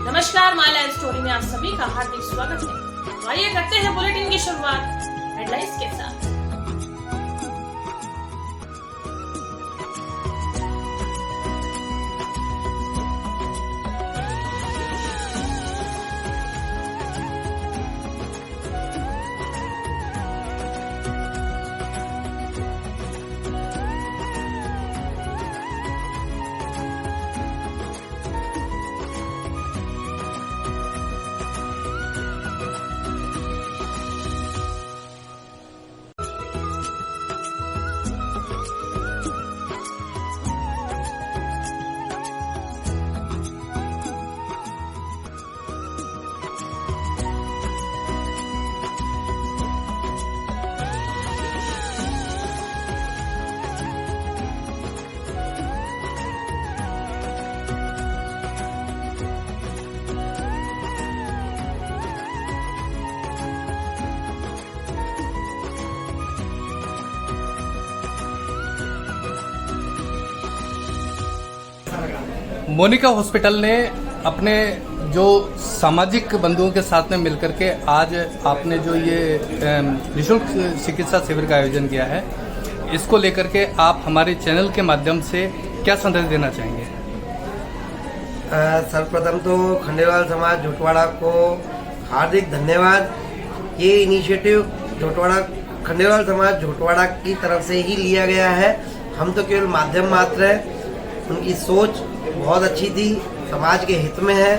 नमस्कार, my life story में आप सभी का हार्दिक स्वागत है। आइए करते हैं बुलेटिन की शुरुआत हेडलाइंस के साथ। मोनिका हॉस्पिटल ने अपने जो सामाजिक बंधुओं के साथ में मिलकर के आज आपने जो ये निःशुल्क चिकित्सा शिविर का आयोजन किया है, इसको लेकर के आप हमारे चैनल के माध्यम से क्या संदेश देना चाहेंगे? सर्वप्रथम तो खंडेलवाल समाज झोटवाड़ा को हार्दिक धन्यवाद। ये इनिशिएटिव खंडेलवाल समाज झोटवाड़ा की तरफ से ही लिया गया है। हम तो केवल माध्यम मात्र है। उनकी सोच बहुत अच्छी थी, समाज के हित में है,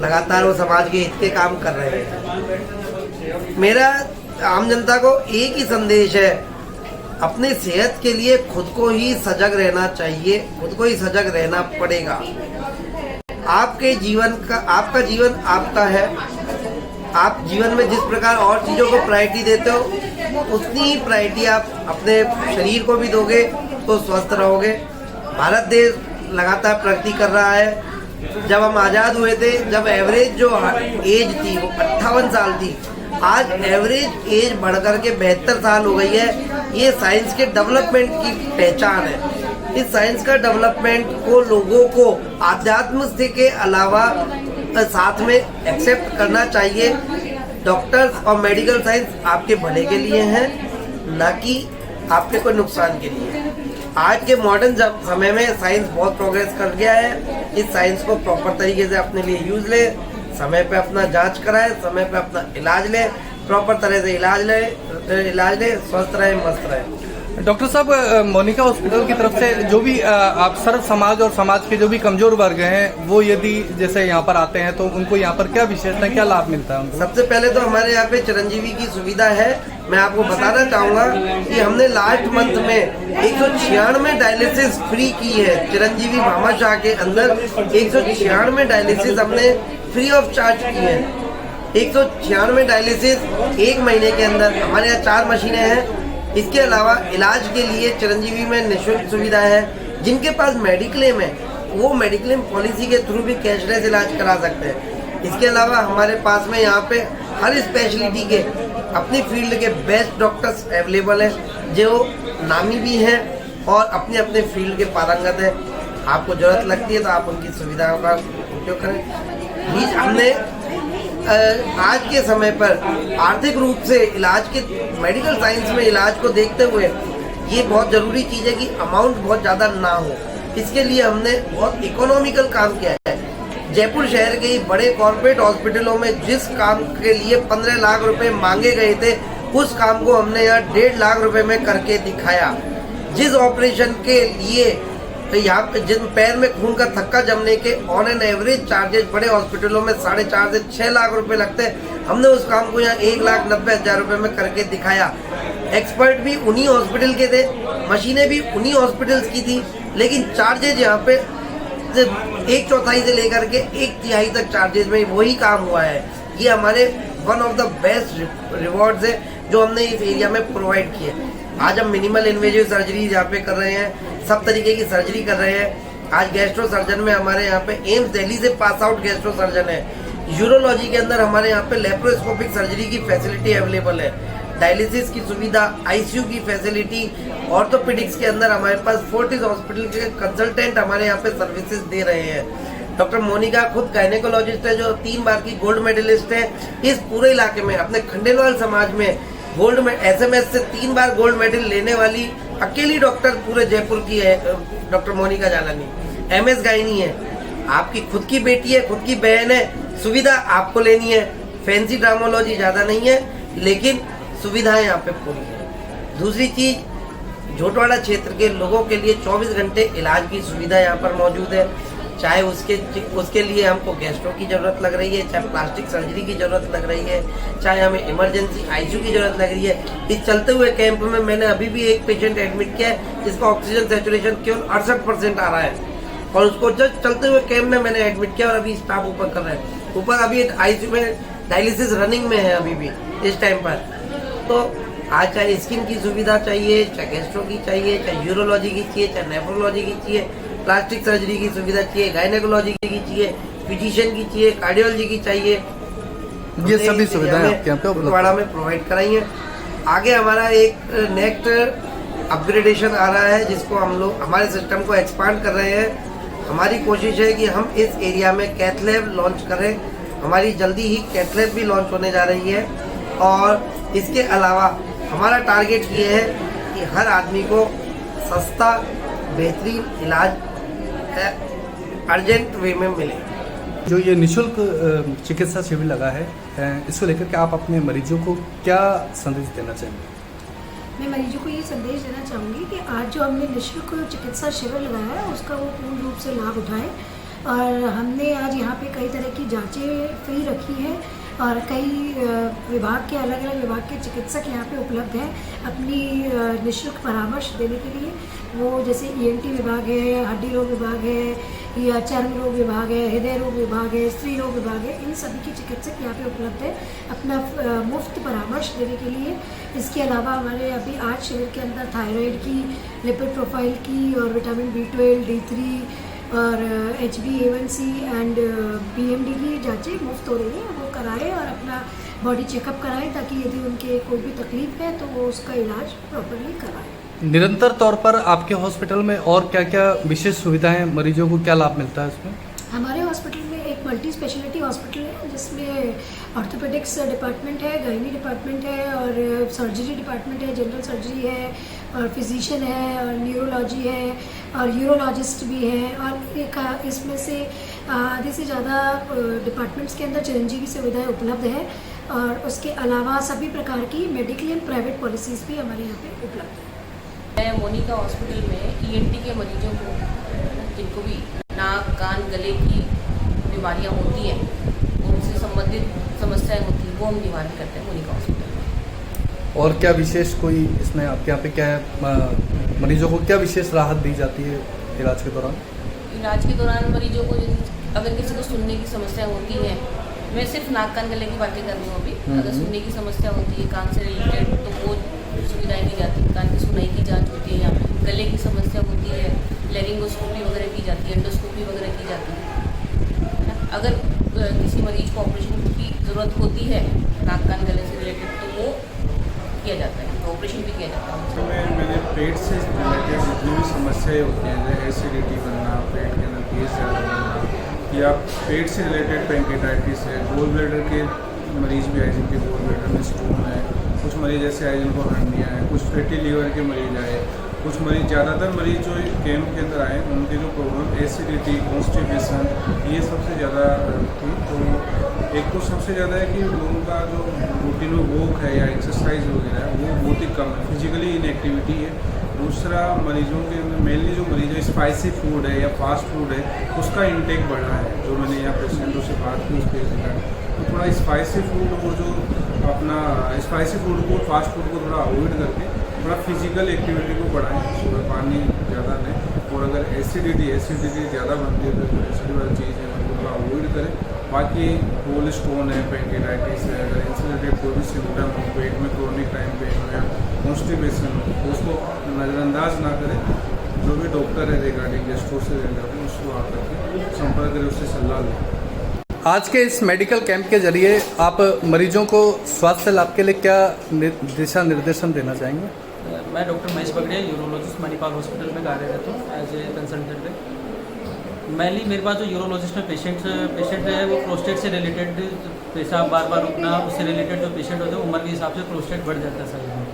लगातार वो समाज के हित के काम कर रहे हैं। मेरा आम जनता को एक ही संदेश है, अपने सेहत के लिए खुद को ही सजग रहना चाहिए, खुद को ही सजग रहना पड़ेगा। आपका जीवन आपका है। आप जीवन में जिस प्रकार और चीज़ों को प्रायोरिटी देते हो, उतनी ही प्रायोरिटी आप अपने शरीर को भी दोगे तो स्वस्थ रहोगे। भारत देश लगातार प्रगति कर रहा है। जब हम आज़ाद हुए थे, जब एवरेज जो एज थी वो 58 साल थी, आज एवरेज एज बढ़कर के 72 साल हो गई है। ये साइंस के डेवलपमेंट की पहचान है। इस साइंस का डेवलपमेंट को लोगों को आध्यात्म से के अलावा साथ में एक्सेप्ट करना चाहिए। डॉक्टर्स और मेडिकल साइंस आपके भले के लिए हैं, ना कि आपके कोई नुकसान के लिए। आज के मॉडर्न समय में साइंस बहुत प्रोग्रेस कर गया है। इस साइंस को प्रॉपर तरीके से अपने लिए यूज ले, समय पे अपना जांच कराए, समय पे अपना इलाज ले, प्रॉपर तरह से इलाज ले, स्वस्थ रहे, मस्त रहे। डॉक्टर साहब, मोनिका हॉस्पिटल की तरफ से जो भी आप सर्व समाज और समाज के जो भी कमजोर वर्ग हैं, वो यदि जैसे यहाँ पर आते हैं तो उनको यहाँ पर क्या विशेषता, क्या लाभ मिलता है उनको? सबसे पहले तो हमारे यहाँ पे चिरंजीवी की सुविधा है। मैं आपको बताना चाहूँगा कि हमने लास्ट मंथ में 196 डायलिसिस फ्री की है। चिरंजीवी भामाशाह के अंदर 196 डायलिसिस हमने फ्री ऑफ चार्ज की है। 196 डायलिसिस एक महीने के अंदर। हमारे यहाँ 4 मशीनें हैं। इसके अलावा इलाज के लिए चिरंजीवी में निःशुल्क सुविधा है। जिनके पास मेडिक्लेम है, वो मेडिक्लेम पॉलिसी के थ्रू भी कैशलेस इलाज करा सकते हैं। इसके अलावा हमारे पास में यहाँ पे हर स्पेशलिटी के अपनी फील्ड के बेस्ट डॉक्टर्स अवेलेबल हैं, जो नामी भी हैं और अपने अपने फील्ड के पारंगत हैं। आपको जरूरत लगती है तो आप उनकी सुविधाओं का उपयोग करें। हमने आज के समय पर आर्थिक रूप से इलाज के मेडिकल साइंस में इलाज को देखते हुए ये बहुत ज़रूरी चीज़ है कि अमाउंट बहुत ज़्यादा ना हो। इसके लिए हमने बहुत इकोनॉमिकल काम किया है। जयपुर शहर के बड़े कॉर्पोरेट हॉस्पिटलों में जिस काम के लिए 15 लाख रुपए मांगे गए थे, उस काम को हमने यहाँ 1.5 लाख रुपए में करके दिखाया। जिस ऑपरेशन के लिए यहाँ पे जिन पैर में खून का थक्का जमने के ऑन एन एवरेज चार्जेस बड़े हॉस्पिटलों में 4.5 से 6 लाख रुपए लगते हैं, हमने उस काम को यहाँ 1,90,000 रुपए में करके दिखाया। एक्सपर्ट भी उन्हीं हॉस्पिटल के थे, मशीनें भी उन्हीं हॉस्पिटल्स की थी, लेकिन चार्जेज यहाँ पे 1/4 से लेकर के 1/3 तक चार्जेज में वही काम हुआ है। ये हमारे one of the best rewards है जो हमने इस एरिया में प्रोवाइड किए। आज हम मिनिमल इन्वेजिव सर्जरी यहाँ पे कर रहे हैं, सब तरीके की सर्जरी कर रहे हैं। आज गैस्ट्रो सर्जन में हमारे यहाँ पे एम्स दिल्ली से पास आउट गैस्ट्रो सर्जन है। यूरोलॉजी के अंदर हमारे यहाँ पे लेप्रोस्कोपिक सर्जरी की फैसिलिटी अवेलेबल है। डायलिसिस की सुविधा, आईसीयू की फैसिलिटी, ऑर्थोपेडिक्स के अंदर हमारे पास फोर्टिस हॉस्पिटल के कंसल्टेंट हमारे यहाँ पे सर्विसेज दे रहे हैं। डॉक्टर मोनिका खुद गायनेकोलॉजिस्ट है, जो 3 बार की गोल्ड मेडलिस्ट है। इस पूरे इलाके में अपने खंडेलवाल समाज में गोल्ड में SMS से 3 बार गोल्ड मेडल लेने वाली अकेली डॉक्टर पूरे जयपुर की है डॉक्टर मोनिका जालानी। MS गायनी है, आपकी खुद की बेटी है, खुद की बहन है। सुविधा आपको लेनी है, फैंसी ड्रामोलॉजी ज़्यादा नहीं है, लेकिन सुविधाएं यहाँ पे पूरी है। दूसरी चीज, झोटवाड़ा क्षेत्र के लोगों के लिए 24 घंटे इलाज की सुविधा यहाँ पर मौजूद है। चाहे उसके लिए हमको गैस्ट्रो की जरूरत लग रही है, चाहे प्लास्टिक सर्जरी की जरूरत लग रही है, चाहे हमें इमरजेंसी ICU की जरूरत लग रही है। इस चलते हुए कैंप में मैंने अभी भी एक पेशेंट एडमिट किया है जिसका ऑक्सीजन सैचुरेशन केवल 68% आ रहा है, और उसको जस्ट चलते हुए कैंप में मैंने एडमिट किया और अभी स्टाफ ऊपर कर रहा है। ऊपर अभी ICU में डायलिसिस रनिंग में है अभी भी इस टाइम पर। तो आज चाहे स्किन की सुविधा चाहिए, चाहे गैस्ट्रो की चाहिए, चाहे यूरोलॉजी की चाहिए, चाहे नेफ्रोलॉजी की चाहिए, प्लास्टिक सर्जरी की सुविधा चाहिए, गायनेकोलॉजी की चाहिए, फिजिशियन की चाहिए, कार्डियोलॉजी की चाहिए, ये सभी सुविधाएं आपके यहाँ पे उपलब्ध में प्रोवाइड कराई है। आगे हमारा एक नेक्स्ट अपग्रेडेशन आ रहा है जिसको हम लोग हमारे सिस्टम को एक्सपांड कर रहे हैं। हमारी कोशिश है कि हम इस एरिया में कैथ लैब लॉन्च करें। हमारी जल्दी ही कैथ लैब भी लॉन्च होने जा रही है, और इसके अलावा हमारा टारगेट ये है कि हर आदमी को सस्ता बेहतरीन इलाज अर्जेंट वे में मिले। जो ये निःशुल्क चिकित्सा शिविर लगा है, इसको लेकर के आप अपने मरीजों को क्या संदेश देना चाहेंगे? मैं मरीजों को ये संदेश देना चाहूँगी कि आज जो हमने निःशुल्क चिकित्सा शिविर लगाया है उसका वो पूर्ण रूप से लाभ उठाएं। और हमने आज यहाँ पे कई तरह की जांचें फ्री रखी हैं, और कई विभाग के अलग अलग विभाग के चिकित्सक यहाँ पे उपलब्ध हैं अपनी निःशुल्क परामर्श देने के लिए। वो जैसे ENT विभाग है, हड्डी रोग विभाग है, या चर्म रोग विभाग है, हृदय रोग विभाग है, स्त्री रोग विभाग है, इन सभी के चिकित्सक यहाँ पे उपलब्ध है अपना मुफ्त परामर्श देने के लिए। इसके अलावा हमारे अभी आज शिविर के अंदर थायराइड की, लिपिड प्रोफाइल की, और विटामिन B12, D3 और HbA1c एंड BMD की जांचें मुफ्त हो रही है। वो कराएं और अपना बॉडी चेकअप कराएं, ताकि यदि उनके कोई भी तकलीफ है तो वो उसका इलाज प्रॉपरली कराएं। निरंतर तौर पर आपके हॉस्पिटल में और क्या क्या विशेष सुविधाएं, मरीजों को क्या लाभ मिलता है उसमें? हमारे हॉस्पिटल में एक मल्टी स्पेशलिटी हॉस्पिटल है जिसमें ऑर्थोपेडिक्स डिपार्टमेंट है, गायनी डिपार्टमेंट है, और सर्जरी डिपार्टमेंट है, जनरल सर्जरी है, और फिजिशियन है, और न्यूरोलॉजी है, और यूरोलॉजिस्ट भी है। और एक इसमें से आधे से ज़्यादा डिपार्टमेंट्स के अंदर चिरंजीवी सुविधाएं उपलब्ध है, और उसके अलावा सभी प्रकार की मेडिकल एंड प्राइवेट पॉलिसीज़ भी हमारे यहाँ पे उपलब्ध है। मैं मोनिका हॉस्पिटल में ENT के मरीजों को, जिनको भी नाक, कान, गले की बीमारियां होती हैं, उनसे संबंधित समस्याएं होती हैं, वो हम निवारण करते हैं मोनिका हॉस्पिटल में। और क्या विशेष कोई इसमें आपके यहाँ पे क्या है, मरीजों को क्या विशेष राहत दी जाती है इलाज के दौरान? इलाज के दौरान मरीजों को अगर किसी को सुनने की समस्या होती है, मैं सिर्फ नाक, कान, गले की बातें कर रही हूँ अभी, अगर सुनने की समस्या होती है कान से रिलेटेड तो वो सुविधाएं दी जाती है। कान की सुनाई की जांच होती है, यहाँ गले की समस्या होती है, लेरिंगोस्कोपी वगैरह की जाती है, एंडोस्कोपी वगैरह की जाती है। अगर किसी मरीज को ऑपरेशन की ज़रूरत होती है नाक, कान, गले से रिलेटेड तो वो किया जाता है, ऑपरेशन भी किया जाता है। तो मैंने पेट से रिलेटेड जितनी भी समस्याएं होती हैं, जैसे एसिडिटी बनना, पेट के अंदर गैस ज़्यादा बनना, या पेट से रिलेटेड पैंक्रेटाइटिस है, गोल ब्लैडर के मरीज भी आए जिनके गोल ब्लैडर में स्टोन है, कुछ मरीज ऐसे आए जिनको हर्निया है, कुछ फैटी लीवर के मरीज आए, कुछ मरीज, ज़्यादातर मरीज जो कैंप के अंदर आए उनके जो प्रॉब्लम एसिडिटी, कॉन्स्टिपेशन, ये सबसे ज़्यादा थी। तो एक तो सबसे ज़्यादा है कि लोगों का जो रूटीन में वॉक है या एक्सरसाइज वगैरह है वो बहुत ही कम है, फिजिकली इनएक्टिविटी है। दूसरा, मरीजों के मेनली जो मरीज है स्पाइसी फूड है या फास्ट फूड है उसका इंटेक बढ़ा है। जो मैंने यहाँ पेशेंटों से बात की उसके रिगार्डिंग, तो थोड़ा स्पाइसी फूड और जो अपना स्पाइसी फूड को, फास्ट फूड को थोड़ा अवॉइड करके थोड़ा फिजिकल एक्टिविटी को बढ़ाएं, सुबह पानी ज़्यादा लें, और अगर एसिडिटी ज़्यादा बनती है तो एसिडिटी वाली चीज़ है उनको थोड़ा अवॉइड करें। बाकी गोल स्टोन है, पैंक्रेटाइटिस है, अगर इनसे रिलेटेड कोई भी सिम्टम हो, पेट में क्रोनिक टाइम पेन हो या कॉन्स्टिपेशन हो तो उसको नज़रअंदाज ना करें। जो भी डॉक्टर है रिगार्डिंग गैस्ट्रो से रिलेटेड उसको आकर के संपर्क करें, उससे सलाह लें। आज के इस मेडिकल कैंप के जरिए आप मरीजों को स्वास्थ्य लाभ के लिए क्या दिशा निर्देशन देना चाहेंगे? मैं doctor Mahesh Bagadia, urologist Manipal hospital में कार्यरत हूँ एज ए कंसल्टेंट। मेनली मेरे पास जो यूरोलॉजिस्ट में पेशेंट है वो प्रोस्टेट से रिलेटेड पेशाब बार बार रुकना, उससे रिलेटेड जो पेशेंट होते हैं उम्र के हिसाब से प्रोस्टेट बढ़ जाता है शरीर में।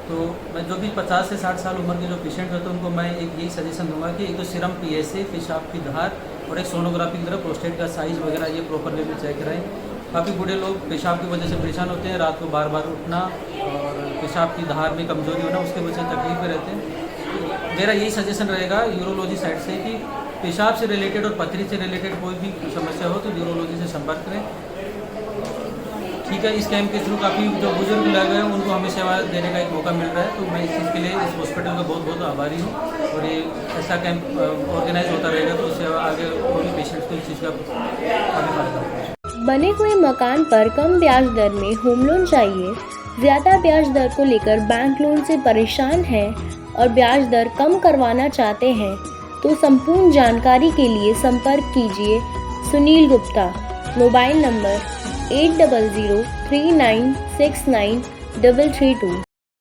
तो मैं जो भी 50 से 60 साल उम्र के जो पेशेंट होते हैं उनको मैं एक यही सजेशन दूंगा कि एक तो सीरम PSA पेशाब की धार और एक सोनोग्राफी की तरह प्रोस्टेट का साइज़ वगैरह ये प्रॉपर वे में चेक कराएं। काफ़ी बूढ़े लोग पेशाब की वजह से परेशान होते हैं, रात को बार बार उठना और पेशाब की धार में कमजोरी होना, उसकी वजह से तकलीफ में रहते हैं। मेरा यही सजेशन रहेगा यूरोलॉजी साइड से कि पेशाब से रिलेटेड और पथरी से रिलेटेड कोई भी समस्या हो तो यूरोलॉजी से संपर्क करें। ठीक है, इस कैंप के थ्रू काफ़ी जो बुजुर्ग लोग हैं उनको हमें सेवा देने का एक मौका मिल रहा है, तो मैं इस चीज़ के लिए इस हॉस्पिटल का बहुत बहुत आभारी हूँ। और ये ऐसा कैंप ऑर्गेनाइज होता रहेगा तो उससे आगे और भी पेशेंट्स को इस चीज़ का काफ़ी फायदा होगा। बने हुए मकान पर कम ब्याज दर में होम लोन चाहिए? ज़्यादा ब्याज दर को लेकर बैंक लोन से परेशान हैं और ब्याज दर कम करवाना चाहते हैं तो संपूर्ण जानकारी के लिए संपर्क कीजिए सुनील गुप्ता। Mobile number 8003969332।